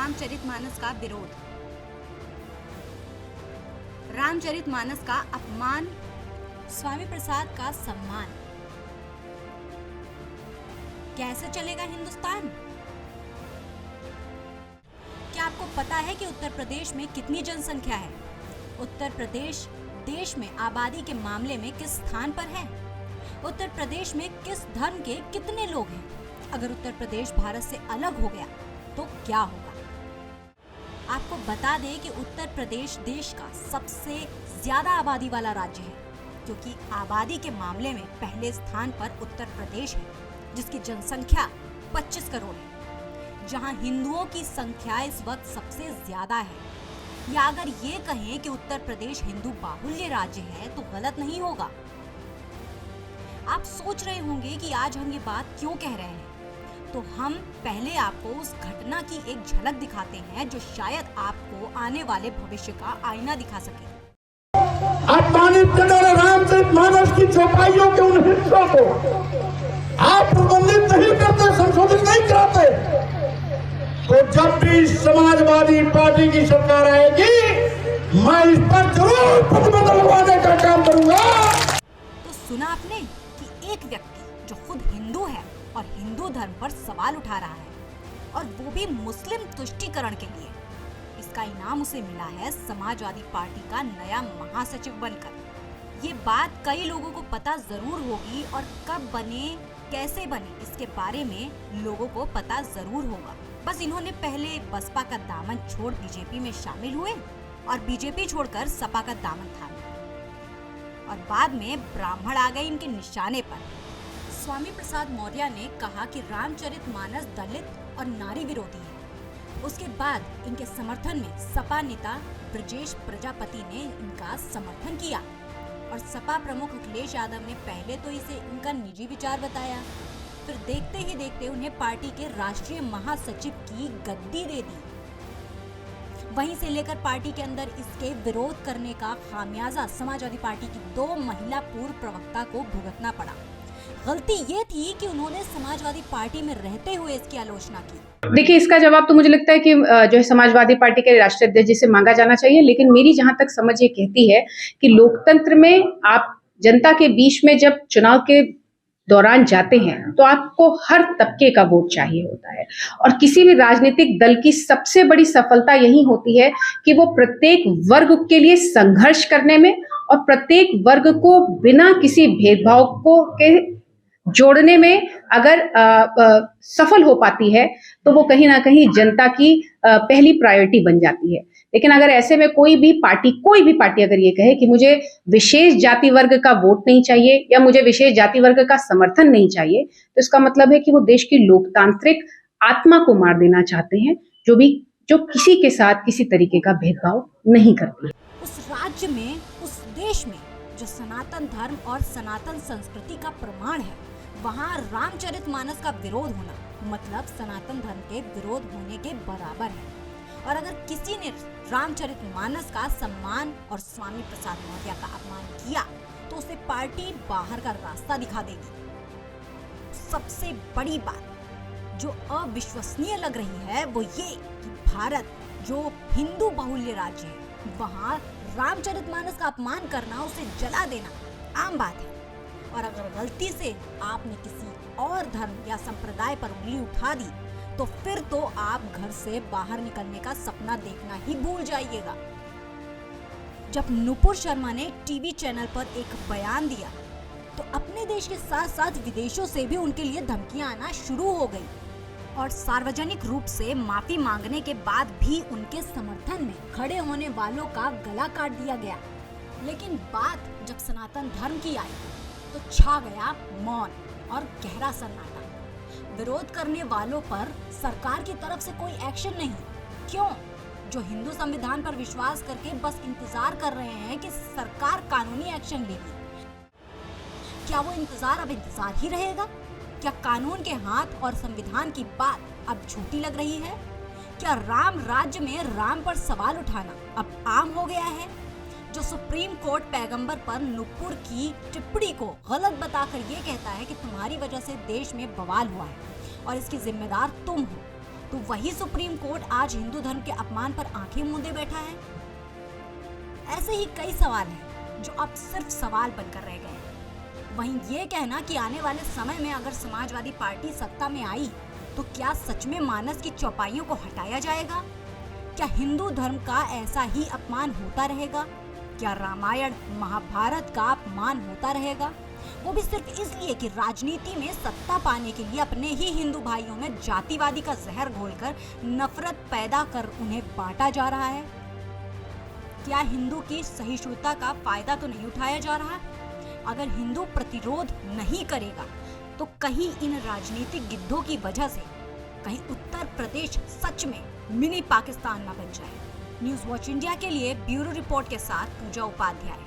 रामचरितमानस का विरोध। रामचरितमानस का अपमान, स्वामी प्रसाद का सम्मान। कैसे चलेगा हिंदुस्तान? क्या आपको पता है कि उत्तर प्रदेश में कितनी जनसंख्या है? उत्तर प्रदेश देश में आबादी के मामले में किस स्थान पर है? उत्तर प्रदेश में किस धर्म के कितने लोग हैं? अगर उत्तर प्रदेश भारत से अलग हो गया तो क्या होगा? आपको बता दें कि उत्तर प्रदेश देश का सबसे ज्यादा आबादी वाला राज्य है, क्योंकि आबादी के मामले में पहले स्थान पर उत्तर प्रदेश है, जिसकी जनसंख्या 25 करोड़ है, जहां हिंदुओं की संख्या इस वक्त सबसे ज्यादा है। या अगर ये कहें कि उत्तर प्रदेश हिंदू बाहुल्य राज्य है तो गलत नहीं होगा। आप सोच रहे होंगे कि आज हम ये बात क्यों कह रहे हैं, तो हम पहले आपको उस घटना की एक झलक दिखाते हैं जो शायद आपको आने वाले भविष्य का आईना दिखा सके। अपमानित करने रामचरितमानस की चौपाइयों के उन हिस्सों को आप प्रबंधित नहीं करते, संशोधित नहीं कराते, तो जब भी समाजवादी पार्टी की सरकार आएगी मैं इस पर जरूर प्रतिबंध लगवाने का काम करूंगा। तो सुना आपने कि एक व्यक्ति जो खुद हिंदू है और हिंदू धर्म पर सवाल उठा रहा है, और वो भी मुस्लिम तुष्टीकरण के लिए। इसका इनाम उसे मिला है समाजवादी पार्टी का नया महासचिव बनकर। ये बात कई लोगों को पता जरूर होगी, और कब बने, कैसे बने, इसके बारे में लोगों को पता जरूर होगा। बस इन्होंने पहले बसपा का दामन छोड़ बीजेपी में शामिल हुए और बीजेपी छोड़कर सपा का दामन थामा, और बाद में ब्राह्मण आ गए इनके निशाने पर। स्वामी प्रसाद मौर्य ने कहा कि रामचरितमानस दलित और नारी विरोधी है। उसके बाद इनके समर्थन में सपा नेता ब्रजेश प्रजापति ने इनका समर्थन किया, और सपा प्रमुख अखिलेश यादव ने पहले तो इसे इनका निजी विचार बताया, फिर देखते ही देखते उन्हें पार्टी के राष्ट्रीय महासचिव की गद्दी दे दी। वहीं से लेकर पार्टी के अंदर इसके विरोध करने का खामियाजा समाजवादी पार्टी की 2 महिला पूर्व प्रवक्ता को भुगतना पड़ा। गलती ये थी कि उन्होंने समाजवादी पार्टी में रहते हुए इसकी आलोचना की। देखिए, इसका जवाब तो मुझे लगता है कि जो है समाजवादी पार्टी के राष्ट्रीय अध्यक्ष जी से मांगा जाना चाहिए, लेकिन मेरी जहां तक समझ ये कहती है कि लोकतंत्र में आप जनता के बीच में जब चुनाव के दौरान जाते हैं तो आपको हर तबके का वोट चाहिए होता है, और किसी भी राजनीतिक दल की सबसे बड़ी सफलता यही होती है कि वो प्रत्येक वर्ग के लिए संघर्ष करने में और प्रत्येक वर्ग को बिना किसी भेदभाव को के जोड़ने में अगर सफल हो पाती है तो वो कहीं ना कहीं जनता की पहली प्रायोरिटी बन जाती है। लेकिन अगर ऐसे में कोई भी पार्टी अगर ये कहे कि मुझे विशेष जाति वर्ग का वोट नहीं चाहिए या मुझे विशेष जाति वर्ग का समर्थन नहीं चाहिए, तो इसका मतलब है कि वो देश की लोकतांत्रिक आत्मा को मार देना चाहते हैं, जो किसी के साथ किसी तरीके का भेदभाव नहीं करती। उस राज्य में, उस देश में जो सनातन धर्म और सनातन संस्कृति का प्रमाण है, वहाँ रामचरितमानस का विरोध होना मतलब सनातन धर्म के विरोध होने के बराबर है। और अगर किसी ने रामचरितमानस का सम्मान और स्वामी प्रसाद मौर्य का अपमान किया तो उसे पार्टी बाहर का रास्ता दिखा देगी। सबसे बड़ी बात जो अविश्वसनीय लग रही है वो ये कि भारत जो हिंदू बाहुल्य राज्य है, वहाँ रामचरितमानस का अपमान करना, उसे जला देना आम बात है। और अगर गलती से आपने किसी और धर्म या संप्रदाय पर उंगली उठा दी तो फिर तो आप घर से बाहर निकलने का सपना देखना ही भूल जाइएगा। जब नुपुर शर्मा ने टीवी चैनल पर एक बयान दिया तो अपने देश के साथ साथ विदेशों से भी उनके लिए धमकियां आना शुरू हो गई, और सार्वजनिक रूप से माफी मांगने के बाद भी उनके समर्थन में खड़े होने वालों का गला काट दिया गया। लेकिन बात जब सनातन धर्म की आई तो छा गया मौन और गहरा सन्नाटा। विरोध करने वालों पर सरकार की तरफ से कोई एक्शन नहीं। क्यों? जो हिंदू संविधान पर विश्वास करके बस इंतजार कर रहे हैं कि सरकार कानूनी एक्शन लेगी। क्या वो इंतजार अब इंतजार ही रहेगा? क्या कानून के हाथ और संविधान की बात अब झूठी लग रही है? क्या राम राज्य में राम पर सवाल उठाना अब आम हो गया है? जो सुप्रीम कोर्ट पैगंबर पर नुपुर की टिप्पणी को गलत बताकर ये कहता है कि तुम्हारी वजह से देश में बवाल हुआ है और इसकी जिम्मेदार तुम हो, तो वही सुप्रीम कोर्ट आज हिंदू धर्म के अपमान पर आंखें मूंदे बैठा है। ऐसे ही कई सवाल हैं जो अब सिर्फ सवाल बनकर रह गए हैं। वहीं ये कहना कि आने वाले समय में अगर समाजवादी पार्टी सत्ता में आई तो क्या सच में मानस की चौपाइयों को हटाया जाएगा? क्या हिंदू धर्म का ऐसा ही अपमान होता रहेगा? क्या रामायण महाभारत का अपमान होता रहेगा? वो भी सिर्फ इसलिए कि राजनीति में सत्ता पाने के लिए अपने ही हिंदू भाइयों में जातिवादी का जहर घोलकर नफरत पैदा कर उन्हें बांटा जा रहा है। क्या हिंदू की सहिष्णुता का फायदा तो नहीं उठाया जा रहा? अगर हिंदू प्रतिरोध नहीं करेगा तो कहीं इन राजनीतिक गिद्धों की वजह से कहीं उत्तर प्रदेश सच में मिनी पाकिस्तान न बन जाए। न्यूज़ वॉच इंडिया के लिए ब्यूरो रिपोर्ट के साथ पूजा उपाध्याय।